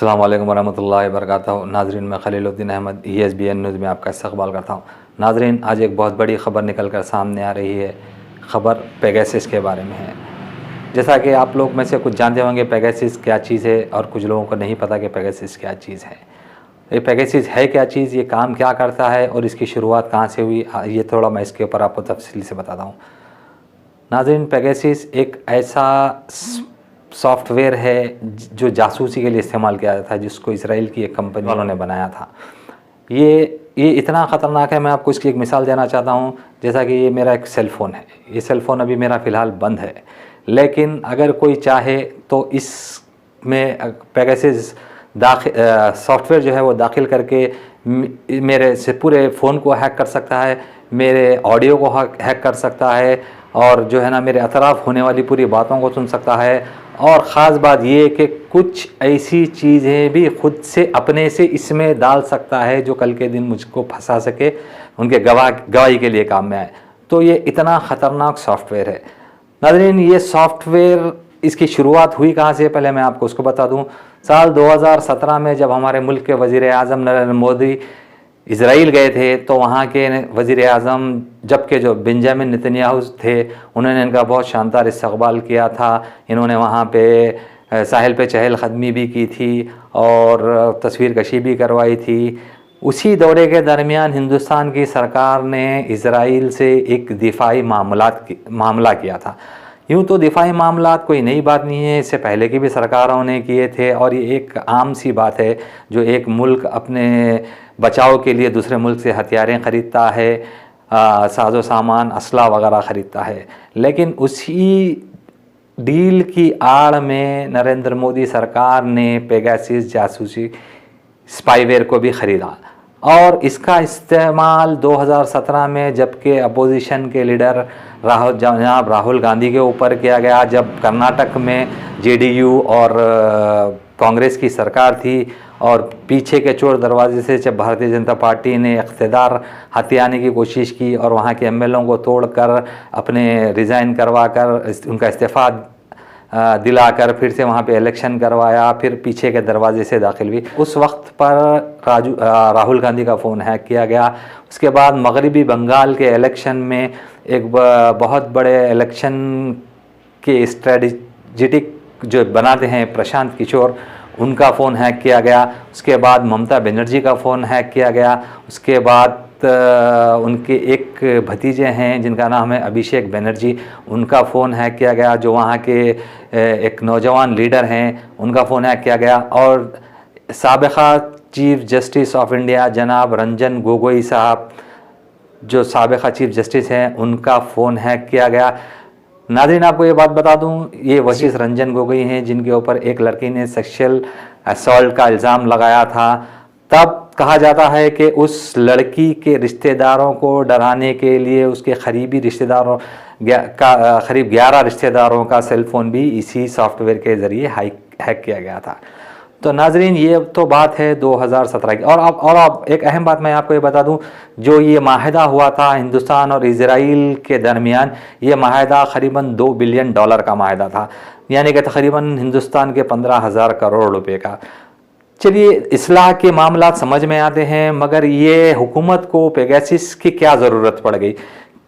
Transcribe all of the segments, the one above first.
अस्सलाम वालेकुम वरहमतुल्लाहि वबरकातुहू। नाज़रीन, मैं खलीलुद्दीन अहमद ESBN न्यूज़ में आपका इस्तक़बाल करता हूँ। नाज़रीन, आज एक बहुत बड़ी ख़बर निकल कर सामने आ रही है। ख़बर पेगासस के बारे में है। जैसा कि आप लोग में से कुछ जानते होंगे पेगासस क्या चीज़ है, और कुछ लोगों को नहीं पता कि पेगासस क्या चीज़ है। ये पेगासस है क्या चीज़, ये काम क्या करता है और इसकी शुरुआत कहाँ से हुई, ये थोड़ा मैं इसके ऊपर आपको तफसील से बताता हूँ। नाज़रीन, पेगासस एक ऐसा सॉफ्टवेयर है जो जासूसी के लिए इस्तेमाल किया जाता है, जिसको इसराइल की एक कंपनी वालों ने बनाया था। ये इतना ख़तरनाक है, मैं आपको इसकी एक मिसाल देना चाहता हूँ। जैसा कि ये मेरा एक सेल फ़ोन है, ये सेल फ़ोन अभी मेरा फ़िलहाल बंद है, लेकिन अगर कोई चाहे तो इसमें पेगासस सॉफ्टवेयर जो है वो दाखिल करके मेरे से पूरे फ़ोन को हैक कर सकता है, मेरे ऑडियो को हैक कर सकता है, और जो है ना मेरे अतराफ़ होने वाली पूरी बातों को सुन सकता है। और ख़ास बात ये कि कुछ ऐसी चीज़ें भी ख़ुद से अपने से इसमें डाल सकता है जो कल के दिन मुझको फंसा सके, उनके गवाही के लिए काम में आए। तो ये इतना ख़तरनाक सॉफ्टवेयर है। नाज़रीन, ये सॉफ्टवेयर इसकी शुरुआत हुई कहाँ से, पहले मैं आपको उसको बता दूँ। साल 2017 में जब हमारे मुल्क के वज़ीर आज़म नरेंद्र मोदी इज़राइल गए थे, तो वहाँ के वज़ीर आज़म जबकि जो बेंजामिन नेतन्याहू थे, उन्होंने इनका बहुत शानदार इस्तक़बाल किया था। इन्होंने वहाँ पे साहिल पे चहलकदमी भी की थी और तस्वीर कशी भी करवाई थी। उसी दौरे के दरमियान हिंदुस्तान की सरकार ने इज़राइल से एक दिफाई मामला किया था। यूँ तो दिफाई मामलात कोई नई बात नहीं है, इससे पहले की भी सरकारों ने किए थे, और ये एक आम सी बात है जो एक मुल्क अपने बचाव के लिए दूसरे मुल्क से हथियारें ख़रीदता है, साजो सामान असला वगैरह ख़रीदता है। लेकिन उसी डील की आड़ में नरेंद्र मोदी सरकार ने पेगासस जासूसी स्पाईवेयर को भी ख़रीदा, और इसका इस्तेमाल 2017 में जबकि अपोजिशन के लीडर जनाब राहुल गांधी के ऊपर किया गया, जब कर्नाटक में JDU और कांग्रेस की सरकार थी, और पीछे के चोर दरवाजे से जब भारतीय जनता पार्टी ने इक़्तिदार हाथे आने की कोशिश की और वहाँ के MLA को तोड़कर अपने रिज़ाइन करवा कर उनका इस्तीफ़ा दिलाकर फिर से वहाँ पे इलेक्शन करवाया, फिर पीछे के दरवाजे से दाखिल हुई। उस वक्त पर राहुल गांधी का फ़ोन हैक किया गया। उसके बाद मगरबी बंगाल के इलेक्शन में एक बहुत बड़े इलेक्शन के स्ट्रेटजिक जो बनाते हैं प्रशांत किशोर, उनका फ़ोन हैक किया गया। उसके बाद ममता बनर्जी का फ़ोन हैक किया गया। उसके बाद उनके एक भतीजे हैं जिनका नाम है अभिषेक बनर्जी, उनका फ़ोन हैक किया गया। जो वहाँ के एक नौजवान लीडर हैं, उनका फ़ोन हैक किया गया। और साबिक़ा चीफ़ जस्टिस ऑफ इंडिया जनाब रंजन गोगोई साहब, जो साबिक़ा चीफ़ जस्टिस हैं, उनका फ़ोन हैक किया गया। नाज़रीन, आपको ये बात बता दूं, ये वही रंजन गोगोई हैं जिनके ऊपर एक लड़की ने सेक्सुअल असॉल्ट का इल्ज़ाम लगाया था। तब कहा जाता है कि उस लड़की के रिश्तेदारों को डराने के लिए उसके करीबी रिश्तेदारों का करीब 11 रिश्तेदारों का सेल फ़ोन भी इसी सॉफ्टवेयर के ज़रिए हैक किया गया था। तो नाज़रीन, ये तो बात है 2017 की। और अब एक अहम बात मैं आपको ये बता दूं, जो ये माहिदा हुआ था हिंदुस्तान और इज़राइल के दरमियान, ये माहिदा क़रीबन $2 बिलियन का माहिदा था, यानी कि तकरीबन हिंदुस्तान के 15,000 करोड़ रुपए का। चलिए, इस्लाह के मामला समझ में आते हैं, मगर ये हुकूमत को पेगासस की क्या ज़रूरत पड़ गई?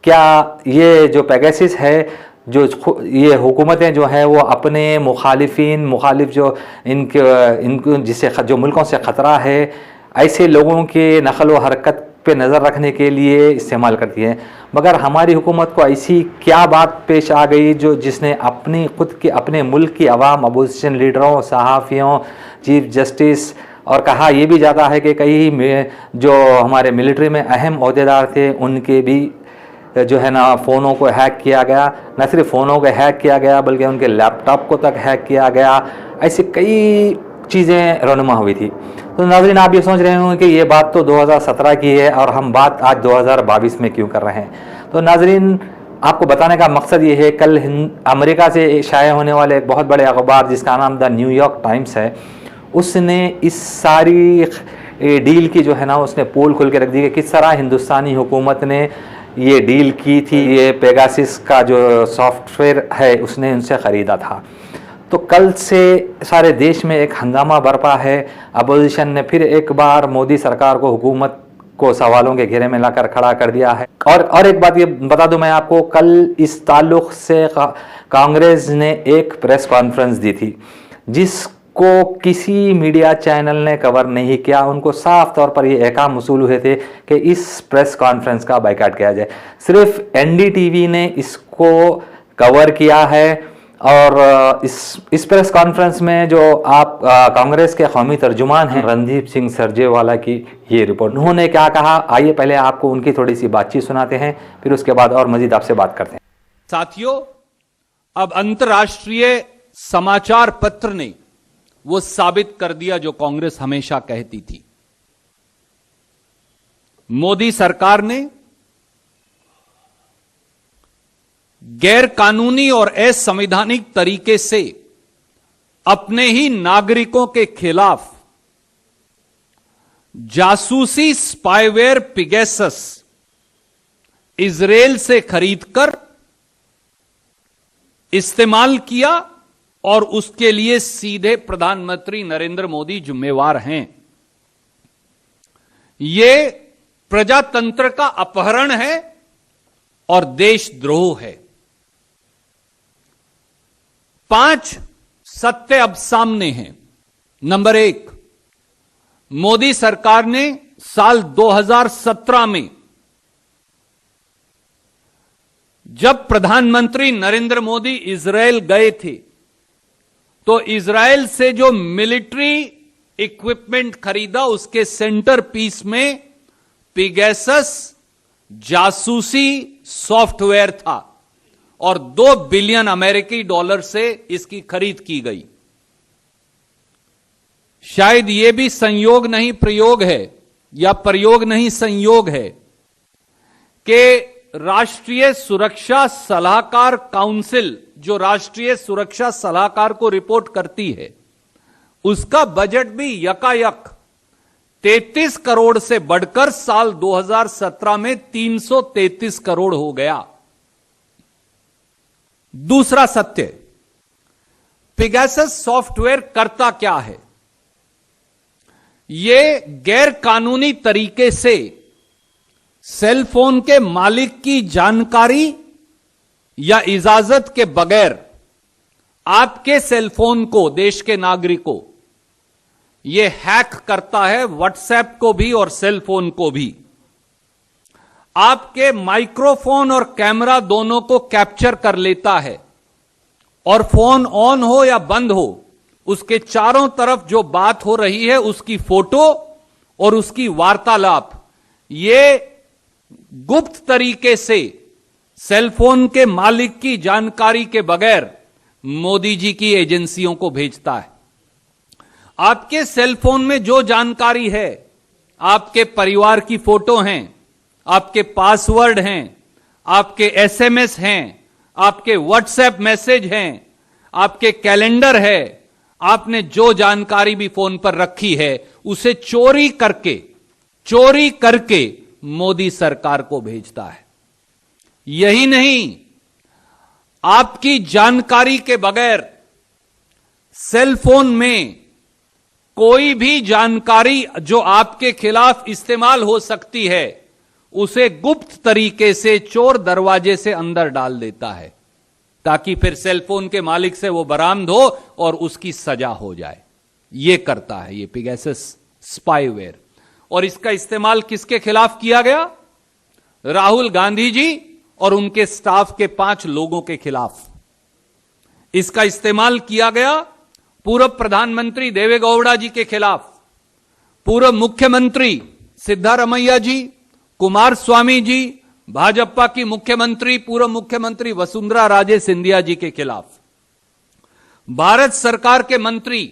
क्या ये जो पेगासस है, जो ये हुकूमतें जो हैं वो अपने मुखालिफ जो इनको जिससे जो मुल्कों से ख़तरा है, ऐसे लोगों के नक़ल व हरकत पे नज़र रखने के लिए इस्तेमाल करती हैं। मगर हमारी हुकूमत को ऐसी क्या बात पेश आ गई जिसने अपने मुल्क की आवाम, अपोजिशन लीडरों, सहाफ़ियों, चीफ़ जस्टिस, और कहा यह भी जाता है कि कई जो हमारे मिलिट्री में अहम ओहदेदार थे, उनके भी जो है ना फ़ोनों को हैक किया गया। न सिर्फ फ़ोनों को हैक किया गया बल्कि उनके लैपटॉप को तक हैक किया गया। ऐसी कई चीज़ें रनुमा हुई थी। तो नाज़रीन, आप ये सोच रहे होंगे कि ये बात तो 2017 की है और हम बात आज 2022 में क्यों कर रहे हैं। तो नाज़रीन, आपको बताने का मकसद ये है, कल अमेरिका से शाया होने वाले एक बहुत बड़े अखबार जिसका नाम द न्यूयॉर्क टाइम्स है, उसने इस सारी डील की जो है ना उसने पोल खोल के रख दी कि किस तरह हिंदुस्तानी हुकूमत ने ये डील की थी। ये पेगासस का जो सॉफ्टवेयर है उसने उनसे ख़रीदा था। तो कल से सारे देश में एक हंगामा बरपा है। अपोजिशन ने फिर एक बार मोदी सरकार को, हुकूमत को सवालों के घेरे में लाकर खड़ा कर दिया है। और एक बात ये बता दूं मैं आपको, कल इस ताल्लुक से कांग्रेस ने एक प्रेस कॉन्फ्रेंस दी थी जिसको किसी मीडिया चैनल ने कवर नहीं किया। उनको साफ तौर पर ये अहकाम वसूल हुए थे कि इस प्रेस कॉन्फ्रेंस का बायकॉट किया जाए। सिर्फ एनडीटीवी ने इसको कवर किया है। और इस प्रेस कॉन्फ्रेंस में जो आप कांग्रेस के कौमी तर्जुमान हैं रणदीप सिंह सुरजेवाला की ये रिपोर्ट, उन्होंने क्या कहा, आइए पहले आपको उनकी थोड़ी सी बातचीत सुनाते हैं, फिर उसके बाद और मजीद आपसे बात करते हैं। साथियों, अब अंतर्राष्ट्रीय समाचार पत्र ने वो साबित कर दिया जो कांग्रेस हमेशा कहती थी। मोदी सरकार ने गैर कानूनी और असंवैधानिक तरीके से अपने ही नागरिकों के खिलाफ जासूसी स्पाईवेयर पिगेसस इजराइल से खरीदकर इस्तेमाल किया और उसके लिए सीधे प्रधानमंत्री नरेंद्र मोदी जिम्मेवार हैं। यह प्रजातंत्र का अपहरण है और देशद्रोह है। 5 सत्य अब सामने हैं। नंबर 1, मोदी सरकार ने साल 2017 में जब प्रधानमंत्री नरेंद्र मोदी इजराइल गए थे तो इजराइल से जो मिलिट्री इक्विपमेंट खरीदा उसके सेंटर पीस में पिगेसस जासूसी सॉफ्टवेयर था और 2 बिलियन अमेरिकी डॉलर से इसकी खरीद की गई। शायद यह भी संयोग नहीं प्रयोग है या प्रयोग नहीं संयोग है कि राष्ट्रीय सुरक्षा सलाहकार काउंसिल, जो राष्ट्रीय सुरक्षा सलाहकार को रिपोर्ट करती है, उसका बजट भी यकायक 33 करोड़ से बढ़कर साल 2017 में 333 करोड़ हो गया। दूसरा सत्य, पिगेसस सॉफ्टवेयर करता क्या है? यह गैर कानूनी तरीके से सेल फोन के मालिक की जानकारी या इजाजत के बगैर आपके सेल फोन को, देश के नागरिकों, यह हैक करता है, व्हाट्सएप को भी और सेल फोन को भी। आपके माइक्रोफोन और कैमरा दोनों को कैप्चर कर लेता है और फोन ऑन हो या बंद हो, उसके चारों तरफ जो बात हो रही है उसकी फोटो और उसकी वार्तालाप, ये गुप्त तरीके से सेलफोन के मालिक की जानकारी के बगैर मोदी जी की एजेंसियों को भेजता है। आपके सेलफोन में जो जानकारी है, आपके परिवार की फोटो हैं, आपके पासवर्ड हैं, आपके एसएमएस हैं, आपके व्हाट्सएप मैसेज हैं, आपके कैलेंडर है, आपने जो जानकारी भी फोन पर रखी है उसे चोरी करके मोदी सरकार को भेजता है। यही नहीं, आपकी जानकारी के बगैर सेलफोन में कोई भी जानकारी जो आपके खिलाफ इस्तेमाल हो सकती है उसे गुप्त तरीके से चोर दरवाजे से अंदर डाल देता है ताकि फिर सेलफोन के मालिक से वो बरामद हो और उसकी सजा हो जाए। ये करता है ये पिगेसस स्पाईवेयर। और इसका इस्तेमाल किसके खिलाफ किया गया? राहुल गांधी जी और उनके स्टाफ के 5 लोगों के खिलाफ इसका इस्तेमाल किया गया। पूर्व प्रधानमंत्री देवेगौड़ा जी के खिलाफ, पूर्व मुख्यमंत्री सिद्धारमैया जी, कुमार स्वामी जी, भाजपा की मुख्यमंत्री, पूर्व मुख्यमंत्री वसुंधरा राजे सिंधिया जी के खिलाफ, भारत सरकार के मंत्री,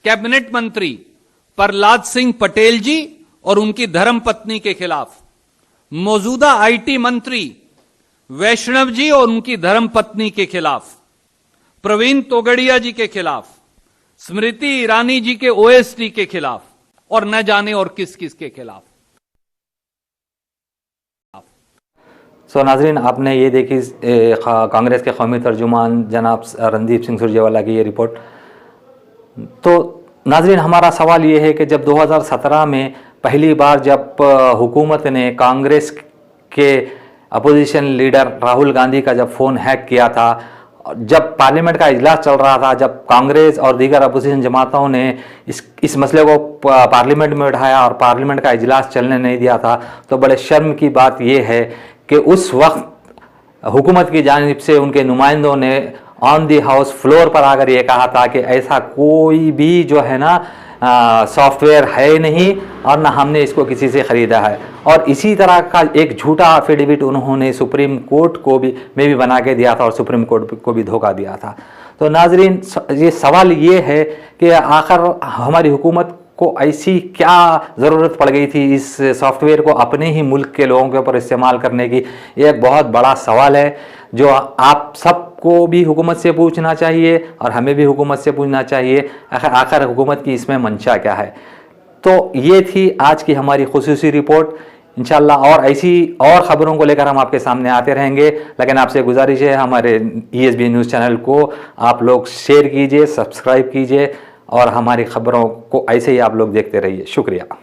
कैबिनेट मंत्री प्रहलाद सिंह पटेल जी और उनकी धर्मपत्नी के खिलाफ, मौजूदा आईटी मंत्री वैष्णव जी और उनकी धर्मपत्नी के खिलाफ, प्रवीण तोगड़िया जी के खिलाफ, स्मृति ईरानी जी के ओएसडी के खिलाफ और न जाने और किस किस के खिलाफ। सो नाजरीन, आपने ये देखी कांग्रेस के कौमी तर्जुमान जनाब रणदीप सिंह सुरजेवाला की ये रिपोर्ट। तो नाजरीन, हमारा सवाल ये है कि जब 2017 में पहली बार जब हुकूमत ने कांग्रेस के अपोजिशन लीडर राहुल गांधी का जब फ़ोन हैक किया था, जब पार्लियामेंट का इजलास चल रहा था, जब कांग्रेस और दीगर अपोजिशन जमातों ने इस मसले को पार्लियामेंट में उठाया और पार्लियामेंट का इजलास चलने नहीं दिया था, तो बड़े शर्म की बात यह है कि उस वक्त हुकूमत की जानिब से उनके नुमाइंदों ने ऑन दी हाउस फ्लोर पर आकर ये कहा था कि ऐसा कोई भी जो है ना सॉफ्टवेयर है नहीं और ना हमने इसको किसी से ख़रीदा है। और इसी तरह का एक झूठा एफिडेविट उन्होंने सुप्रीम कोर्ट को भी बना के दिया था और सुप्रीम कोर्ट को भी धोखा दिया था। तो नाजरीन, ये सवाल ये है कि आखिर हमारी हुकूमत को ऐसी क्या ज़रूरत पड़ गई थी इस सॉफ्टवेयर को अपने ही मुल्क के लोगों के ऊपर इस्तेमाल करने की। ये एक बहुत बड़ा सवाल है जो आप सबको भी हुकूमत से पूछना चाहिए और हमें भी हुकूमत से पूछना चाहिए, आखिर हुकूमत की इसमें मंशा क्या है। तो ये थी आज की हमारी खुसूसी रिपोर्ट। इंशाल्लाह और ऐसी और ख़बरों को लेकर हम आपके सामने आते रहेंगे, लेकिन आपसे गुजारिश है हमारे ESBN न्यूज़ चैनल को आप लोग शेयर कीजिए, सब्सक्राइब कीजिए और हमारी ख़बरों को ऐसे ही आप लोग देखते रहिए। शुक्रिया।